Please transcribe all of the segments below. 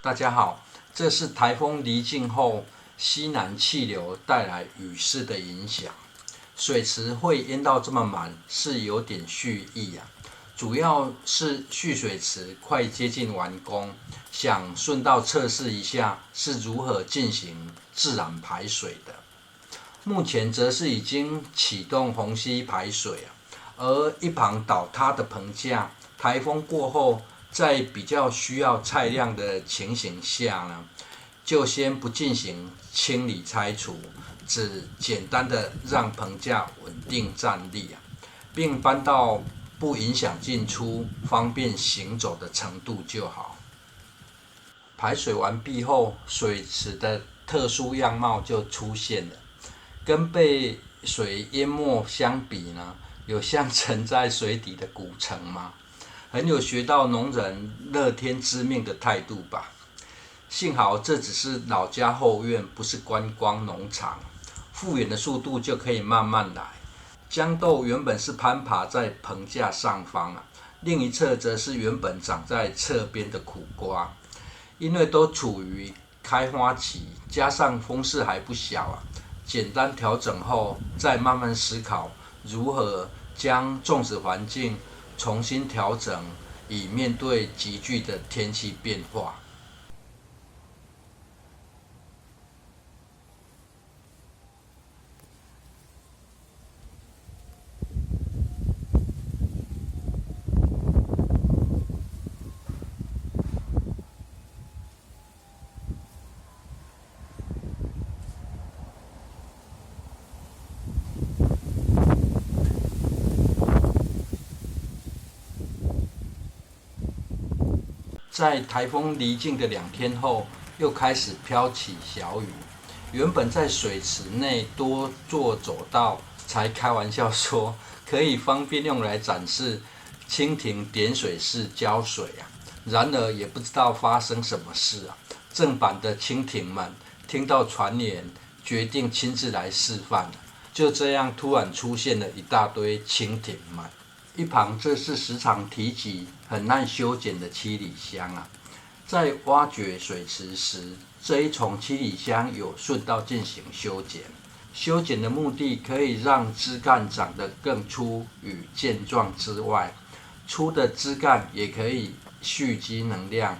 大家好，这是台风离境后西南气流带来雨势的影响。水池会淹到这么满是有点蓄意啊，主要是蓄水池快接近完工，想顺道测试一下是如何进行自然排水的。目前则是已经启动虹吸排水啊，而一旁倒塌的棚架，台风过后，在比较需要菜量的情形下呢，就先不进行清理拆除，只简单的让棚架稳定站立啊，并搬到不影响进出、方便行走的程度就好。排水完毕后，水池的特殊样貌就出现了。跟被水淹没相比呢，有像沉在水底的古城吗？很有学到农人乐天知命的态度吧。幸好这只是老家后院，不是观光农场，复原的速度就可以慢慢来。豇豆原本是攀爬在棚架上方啊，另一侧则是原本长在侧边的苦瓜，因为都处于开花期，加上风势还不小啊。简单调整后，再慢慢思考如何将种植环境重新调整，以面对急剧的天气变化。在台风离境的2天后，又开始飘起小雨。原本在水池内多做走道，才开玩笑说可以方便用来展示蜻蜓点水式浇水啊。然而也不知道发生什么事啊。正版的蜻蜓们听到传言，决定亲自来示范。就这样突然出现了一大堆蜻蜓们。一旁这是时常提及很难修剪的七里香啊，在挖掘水池时，这一丛七里香有顺道进行修剪。修剪的目的可以让枝干长得更粗与健壮之外，粗的枝干也可以蓄积能量。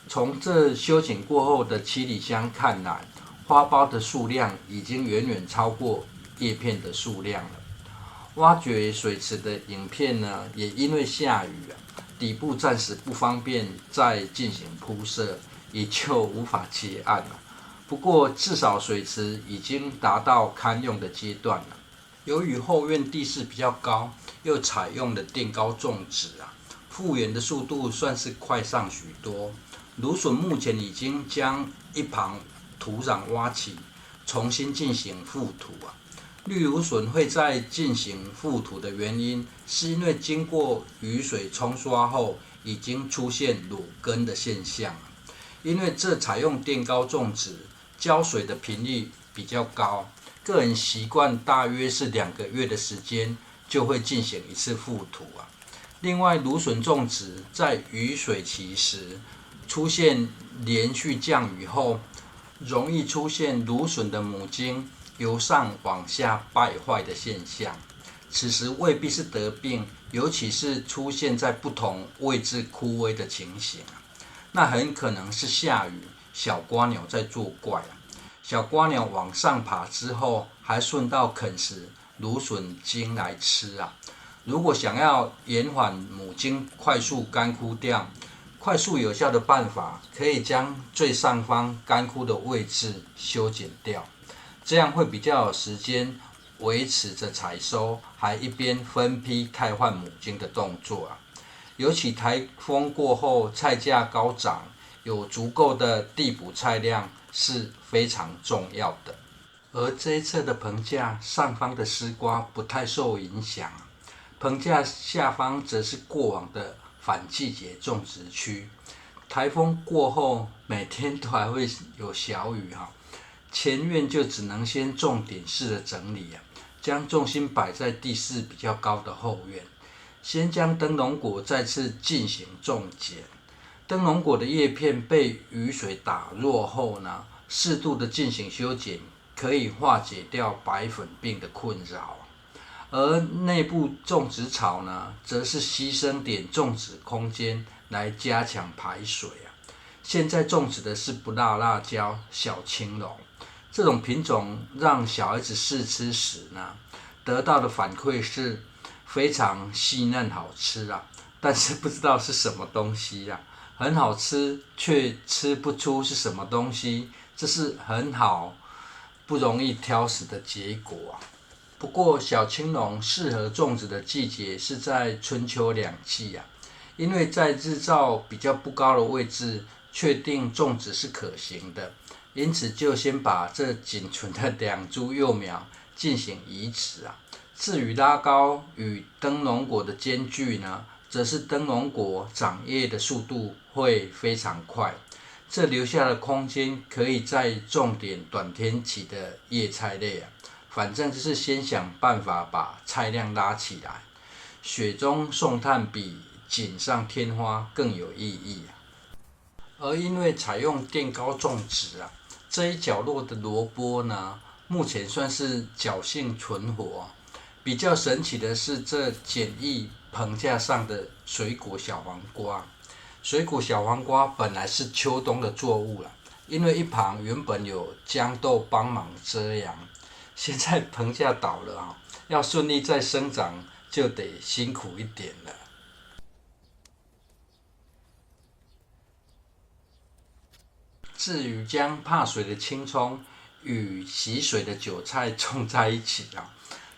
从这修剪过后的七里香看来，花苞的数量已经远远超过叶片的数量了。挖掘水池的影片呢，也因为下雨底部暂时不方便再进行铺设，也就无法结案了。不过至少水池已经达到堪用的阶段了。由于后院地势比较高，又采用了垫高种植复原的速度算是快上许多。芦笋目前已经将一旁土壤挖起，重新进行覆土绿芦笋会在进行覆土的原因，是因为经过雨水冲刷后，已经出现裸根的现象。因为这采用垫高种植，浇水的频率比较高，个人习惯大约是2个月的时间就会进行一次覆土另外，芦笋种植在雨水期时出现连续降雨后，容易出现芦笋的母茎由上往下败坏的现象，此时未必是得病，尤其是出现在不同位置枯萎的情形那很可能是下雨，小蝸牛在作怪小蝸牛往上爬之后，还顺道啃食芦笋茎来吃如果想要延缓母茎快速干枯掉，快速有效的办法，可以将最上方干枯的位置修剪掉。这样会比较有时间维持着采收，还一边分批汰换母茎的动作尤其台风过后，菜价高涨，有足够的地补菜量是非常重要的。而这一侧的棚架上方的丝瓜不太受影响，棚架下方则是过往的反季节种植区。台风过后，每天都还会有小雨前院就只能先重点式的整理将重心摆在地势比较高的后院，先将灯笼果再次进行种剪，灯笼果的叶片被雨水打落后呢，适度的进行修剪，可以化解掉白粉病的困扰。而内部种植槽呢，则是牺牲点种植空间来加强排水啊。现在种植的是不辣辣椒小青龙，这种品种让小孩子试吃时呢，得到的反馈是非常细嫩好吃啊，但是不知道是什么东西啊。很好吃，却吃不出是什么东西，这是很好不容易挑食的结果啊。不过小青龙适合种植的季节是在春秋两季啊，因为在日照比较不高的位置，确定种植是可行的，因此就先把这仅存的2株幼苗进行移植啊。至于拉高与灯笼果的间距呢，则是灯笼果长叶的速度会非常快，这留下的空间可以再种点短天期的叶菜类啊。反正就是先想办法把菜量拉起来，雪中送炭比锦上添花更有意义啊。而因为采用垫高种植啊，这一角落的萝卜呢，目前算是侥幸存活。比较神奇的是，这简易棚架上的水果小黄瓜。水果小黄瓜本来是秋冬的作物了，因为一旁原本有豇豆帮忙遮阳，现在棚架倒了啊，要顺利再生长就得辛苦一点了。至于将怕水的青葱与喜水的韭菜种在一起啊，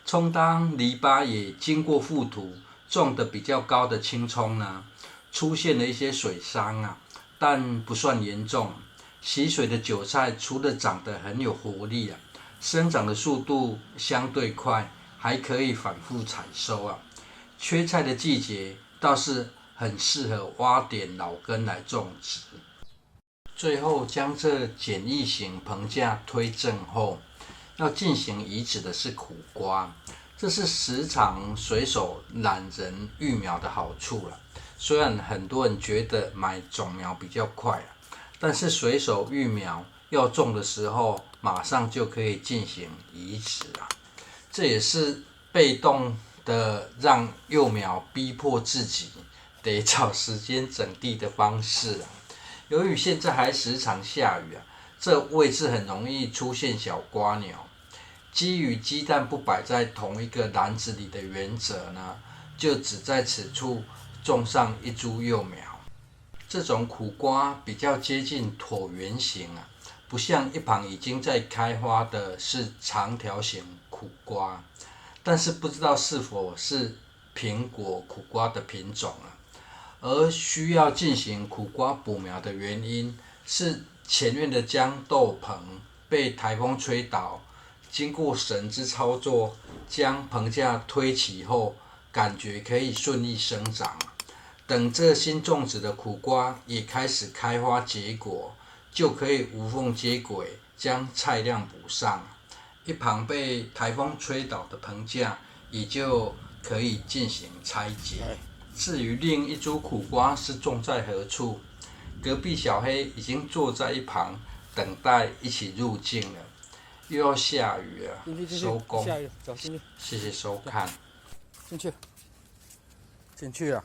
充当篱笆也经过覆土，种得比较高的青葱呢，出现了一些水伤啊，但不算严重。喜水的韭菜除了长得很有活力啊，生长的速度相对快，还可以反复采收啊。缺菜的季节倒是很适合挖点老根来种植。最后将这简易型棚架推正后，要进行移植的是苦瓜，这是时常随手揽人育苗的好处了。虽然很多人觉得买种苗比较快啊，但是随手育苗要种的时候，马上就可以进行移植啊。这也是被动的让幼苗逼迫自己得找时间整地的方式啊。由于现在还时常下雨啊，这位置很容易出现小瓜鸟。基于鸡蛋不摆在同一个篮子里的原则呢，就只在此处种上1株幼苗。这种苦瓜比较接近椭圆形啊，不像一旁已经在开花的是长条形苦瓜，但是不知道是否是苹果苦瓜的品种啊。而需要进行苦瓜补苗的原因是前院的豇豆棚被台风吹倒，经过神之操作，将棚架推起后，感觉可以顺利生长。等这新种植的苦瓜也开始开花结果，就可以无缝接轨，将菜量补上。一旁被台风吹倒的棚架也就可以进行拆解。至于另1株苦瓜是种在何处，隔壁小黑已经坐在一旁等待一起入境了。又要下雨了，收工。下雨，走进去。谢谢收看。进去。进去啊。